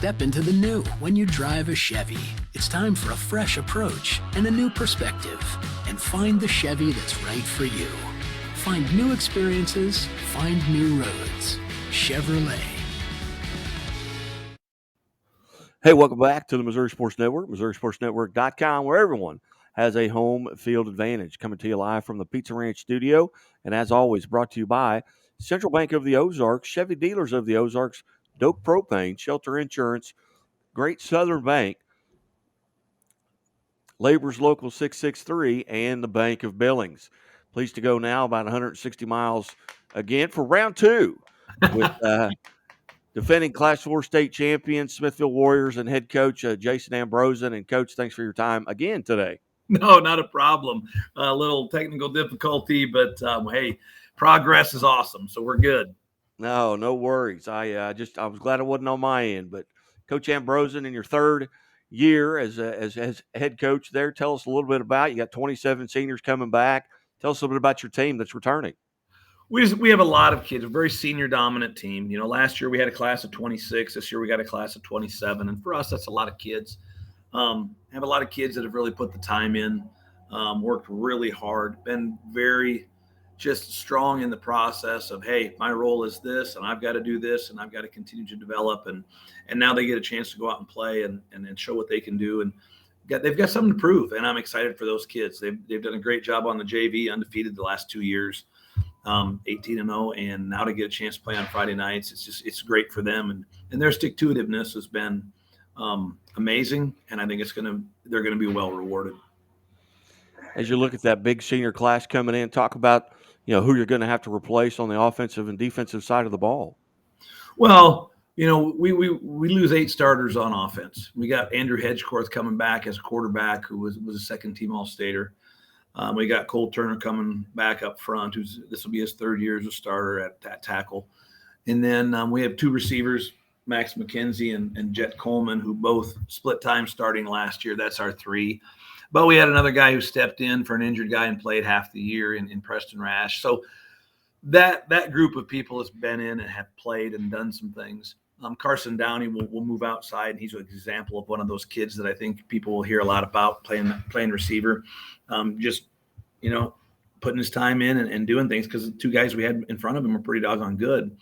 Step into the new when you drive a Chevy. It's time for a fresh approach and a new perspective. And find the Chevy that's right for you. Find new experiences, find new roads. Chevrolet. Hey, welcome back to the Missouri Sports Network, MissouriSportsNetwork.com, where everyone has a home field advantage. Coming to you live from the Pizza Ranch studio. And as always, brought to you by Central Bank of the Ozarks, Chevy Dealers of the Ozarks, Doak Propane, Shelter Insurance, Great Southern Bank, Labor's Local 663, and the Bank of Billings. Pleased to go now about 160 miles again for round two with defending Class 4 state champion, Smithville Warriors, and head coach Jason Ambroson. And, Coach, thanks for your time again today. No, not a problem. A little technical difficulty, but, hey, progress is awesome, so we're good. No worries. I was glad it wasn't on my end. But, Coach Ambroson, in your third year as head coach there, tell us a little bit about it. You got 27 seniors coming back. Tell us a little bit about your team that's returning. We have a lot of kids, a very senior dominant team. You know, last year we had a class of 26. This year we got a class of 27. And for us, that's a lot of kids. Have a lot of kids that have really put the time in, worked really hard, been very just strong in the process of, hey, my role is this, and I've got to do this, and I've got to continue to develop. And now they get a chance to go out and play and show what they can do. And they've got something to prove. And I'm excited for those kids. They've done a great job on the JV, undefeated the last 2 years. 18-0, and now to get a chance to play on Friday nights, it's great for them, and their stick-to-itiveness has been amazing, and I think they're gonna be well rewarded. As you look at that big senior class coming in, talk about who you're going to have to replace on the offensive and defensive side of the ball. Well, we lose 8 starters on offense. We got Andrew Hedgecorth coming back as a quarterback, who was a second-team All-Stater. We got Cole Turner coming back up front, this will be his third year as a starter at tackle. And then we have 2 receivers, Max McKenzie and Jet Coleman, who both split time starting last year. That's our 3. But we had another guy who stepped in for an injured guy and played half the year in Preston Rash. So that group of people has been in and have played and done some things. Carson Downey will move outside. He's an example of one of those kids that I think people will hear a lot about playing receiver. Just putting his time in and doing things, because the 2 guys we had in front of him are pretty doggone good.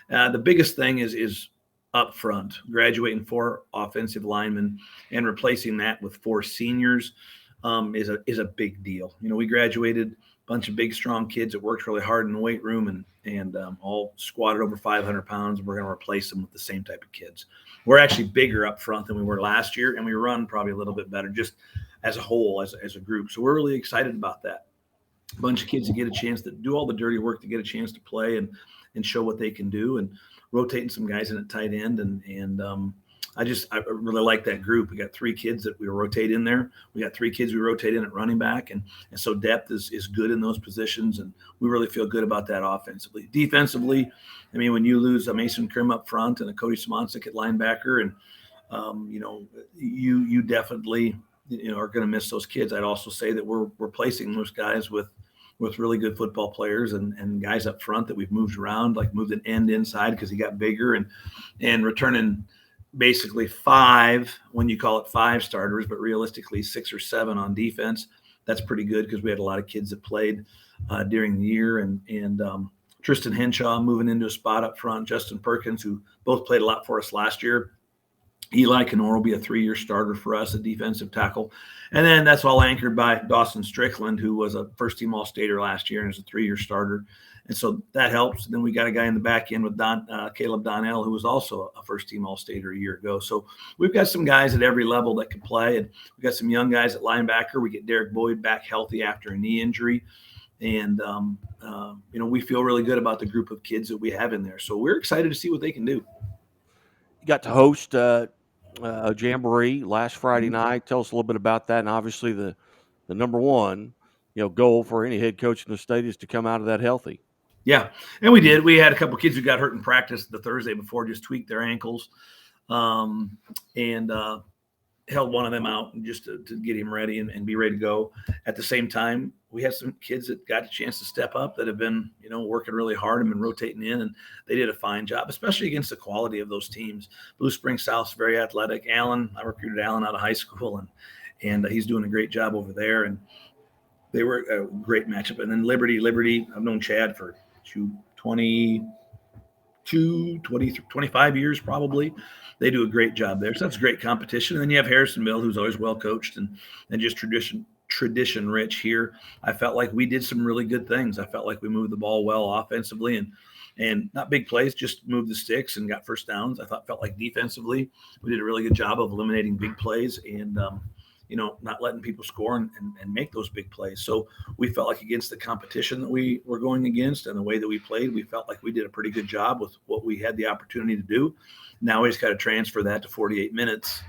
The biggest thing is up front, graduating 4 offensive linemen and replacing that with 4 seniors is a big deal. We graduated a bunch of big, strong kids that worked really hard in the weight room and all squatted over 500 pounds. We're going to replace them with the same type of kids. We're actually bigger up front than we were last year, and we run probably a little bit better just as a whole, as a group. So we're really excited about that. A bunch of kids that get a chance to do all the dirty work, to get a chance to play and show what they can do, and rotating some guys in at tight end. And I really like that group. We got 3 kids that we rotate in there. We got 3 kids we rotate in at running back. And so depth is good in those positions. And we really feel good about that offensively. Defensively, I mean, when you lose a Mason Krim up front and a Cody Simoncic at linebacker, and, you definitely, are going to miss those kids. I'd also say that we're replacing those guys with really good football players and guys up front that we've moved around, like moved an end inside because he got bigger, and returning basically 5, when you call it 5 starters, but realistically 6 or 7 on defense. That's pretty good because we had a lot of kids that played during the year, and Tristan Henshaw moving into a spot up front, Justin Perkins, who both played a lot for us last year. Eli Knorr will be a 3-year starter for us, a defensive tackle. And then that's all anchored by Dawson Strickland, who was a first-team All-Stater last year and is a 3-year starter. And so that helps. And then we got a guy in the back end with Caleb Donnell, who was also a first-team All-Stater a year ago. So we've got some guys at every level that can play. And we've got some young guys at linebacker. We get Derek Boyd back healthy after a knee injury. And, we feel really good about the group of kids that we have in there. So we're excited to see what they can do. You got to host a jamboree last Friday night. Tell us a little bit about that. And obviously the number one, goal for any head coach in the state is to come out of that healthy. Yeah, and we did. We had a couple kids who got hurt in practice the Thursday before, just tweaked their ankles, and held one of them out just to get him ready and be ready to go. At the same time, we have some kids that got a chance to step up that have been, working really hard and been rotating in, and they did a fine job, especially against the quality of those teams. Blue Springs South's very athletic. I recruited Alan out of high school, and he's doing a great job over there. And they were a great matchup. And then Liberty, I've known Chad for 25 years probably. They do a great job there. So that's great competition. And then you have Harrisonville, who's always well coached and just tradition rich here. I felt like we did some really good things. I felt like we moved the ball well offensively and not big plays, just moved the sticks and got first downs. I felt like defensively we did a really good job of eliminating big plays and not letting people score and make those big plays. So we felt like against the competition that we were going against and the way that we played, we felt like we did a pretty good job with what we had the opportunity to do. Now we just got to transfer that to 48 minutes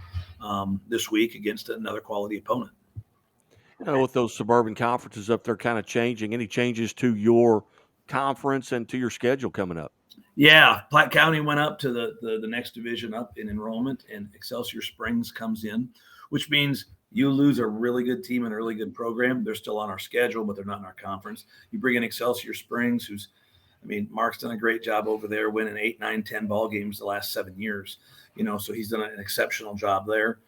this week against another quality opponent. With those suburban conferences up there kind of changing, any changes to your conference and to your schedule coming up? Yeah, Platte County went up to the next division up in enrollment, and Excelsior Springs comes in, which means you lose a really good team and a really good program. They're still on our schedule, but they're not in our conference. You bring in Excelsior Springs, Mark's done a great job over there, winning 8, 9, 10 ball games the last 7 years. So he's done an exceptional job there.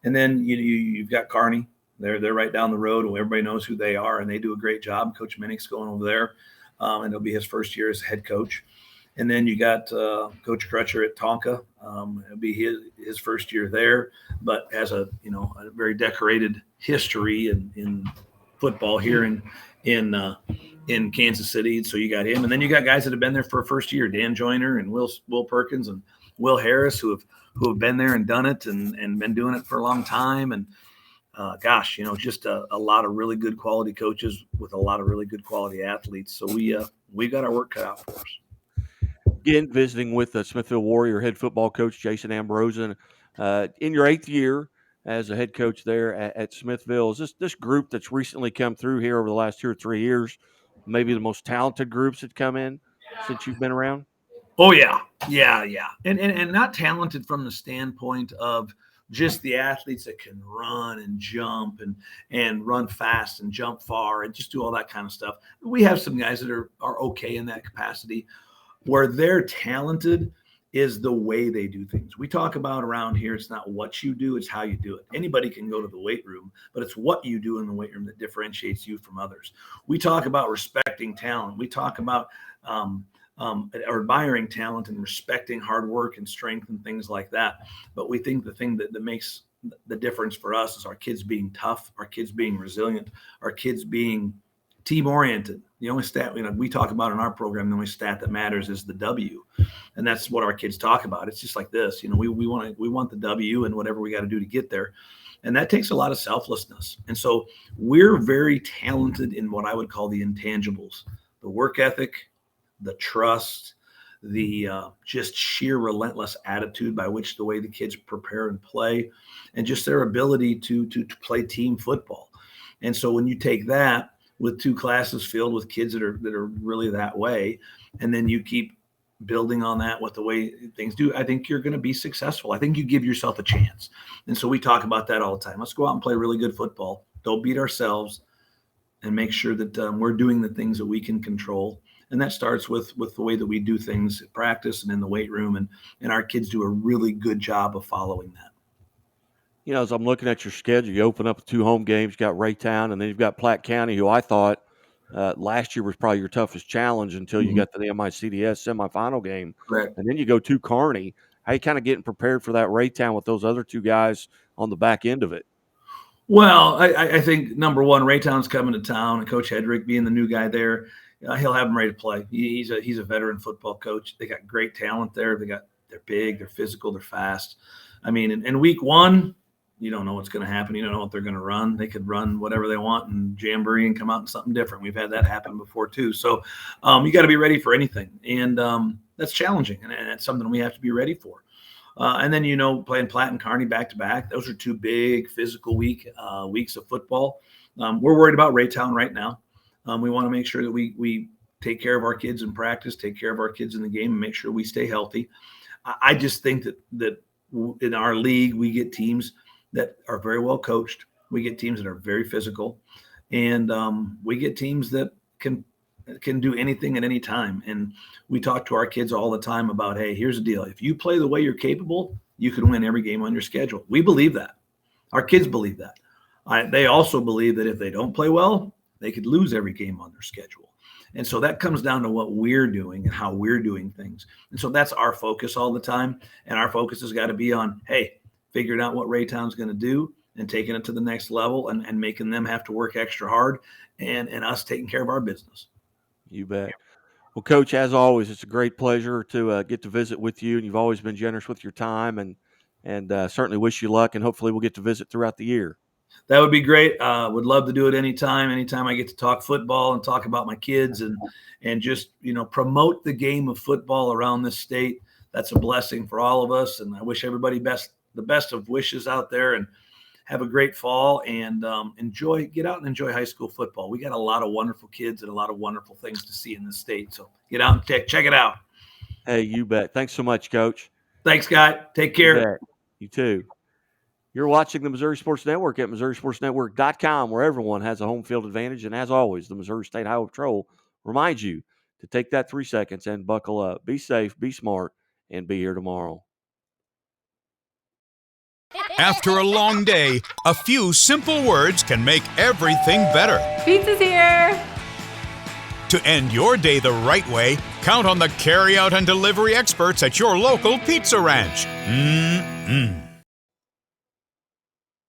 And then you've got Kearney. They're right down the road, and everybody knows who they are, and they do a great job. Coach Minnick's going over there, and it'll be his first year as head coach. And then you got Coach Crutcher at Tonka. It'll be his first year there, but has a very decorated history in football here in Kansas City. So you got him, and then you got guys that have been there for a first year: Dan Joyner and Will Perkins and Will Harris, who have been there and done it and been doing it for a long time. And just a lot of really good quality coaches with a lot of really good quality athletes. So we got our work cut out for us. Again, visiting with the Smithville Warrior head football coach, Jason Ambroson. In your 8th year as a head coach there at Smithville, is this group that's recently come through here over the last 2 or 3 years, maybe the most talented groups that come in since you've been around? Oh, yeah. And not talented from the standpoint of just the athletes that can run and jump and run fast and jump far and just do all that kind of stuff. We have some guys that are okay in that capacity. Where they're talented is the way they do things. We talk about around here, it's not what you do, it's how you do it. Anybody can go to the weight room, but it's what you do in the weight room that differentiates you from others. We talk about respecting talent. We talk about admiring talent and respecting hard work and strength and things like that. But we think the thing that makes the difference for us is our kids being tough, our kids being resilient, our kids being team-oriented. The only stat we talk about in our program, the only stat that matters is the W, and that's what our kids talk about. It's just like this, we want the W and whatever we got to do to get there, and that takes a lot of selflessness. And so we're very talented in what I would call the intangibles: the work ethic, the trust, the just sheer relentless attitude by which the way the kids prepare and play, and just their ability to play team football. And so when you take that with 2 classes filled with kids that are really that way, and then you keep building on that with the way things do, I think you're going to be successful. I think you give yourself a chance. And so we talk about that all the time. Let's go out and play really good football. Don't beat ourselves, and make sure that we're doing the things that we can control. And that starts with the way that we do things at practice and in the weight room. And our kids do a really good job of following that. As I'm looking at your schedule, you open up with 2 home games. You got Raytown, and then you've got Platte County, who I thought last year was probably your toughest challenge until you got to the MICDS semifinal game. Correct. And then you go to Kearney. How you kind of getting prepared for that Raytown with those other 2 guys on the back end of it? Well, I think, number one, Raytown's coming to town, and Coach Hedrick being the new guy there, he'll have them ready to play. He's a veteran football coach. They got great talent there. They're big, they're physical, they're fast. In week 1, you don't know what's going to happen. You don't know what they're going to run. They could run whatever they want and jamboree and come out in something different. We've had that happen before too. So you got to be ready for anything. And that's challenging. And it's something we have to be ready for. And then, playing Platte and Kearney back to back, those are 2 big physical weeks of football. We're worried about Raytown right now. We want to make sure that we take care of our kids in practice, take care of our kids in the game, and make sure we stay healthy. I just think that in our league, we get teams that are very well coached. We get teams that are very physical, And we get teams that can do anything at any time. And we talk to our kids all the time about, hey, here's the deal. If you play the way you're capable, you can win every game on your schedule. We believe that. Our kids believe that. They also believe that if they don't play well, they could lose every game on their schedule. And so that comes down to what we're doing and how we're doing things. And so that's our focus all the time. And our focus has got to be on, hey, figuring out what Raytown's going to do and taking it to the next level and making them have to work extra hard and us taking care of our business. You bet. Well, Coach, as always, it's a great pleasure to get to visit with you. And you've always been generous with your time and certainly wish you luck. And hopefully we'll get to visit throughout the year. That would be great. Would love to do it anytime I get to talk football and talk about my kids and just, promote the game of football around this state. That's a blessing for all of us. And I wish everybody the best of wishes out there, and have a great fall and get out and enjoy high school football. We got a lot of wonderful kids and a lot of wonderful things to see in this state. So get out and check it out. Hey, you bet. Thanks so much, Coach. Thanks, Scott. Take care. You too. You're watching the Missouri Sports Network at MissouriSportsNetwork.com, where everyone has a home field advantage. And as always, the Missouri State Highway Patrol reminds you to take that 3 seconds and buckle up. Be safe, be smart, and be here tomorrow. After a long day, a few simple words can make everything better. Pizza's here! To end your day the right way, count on the carry-out and delivery experts at your local Pizza Ranch.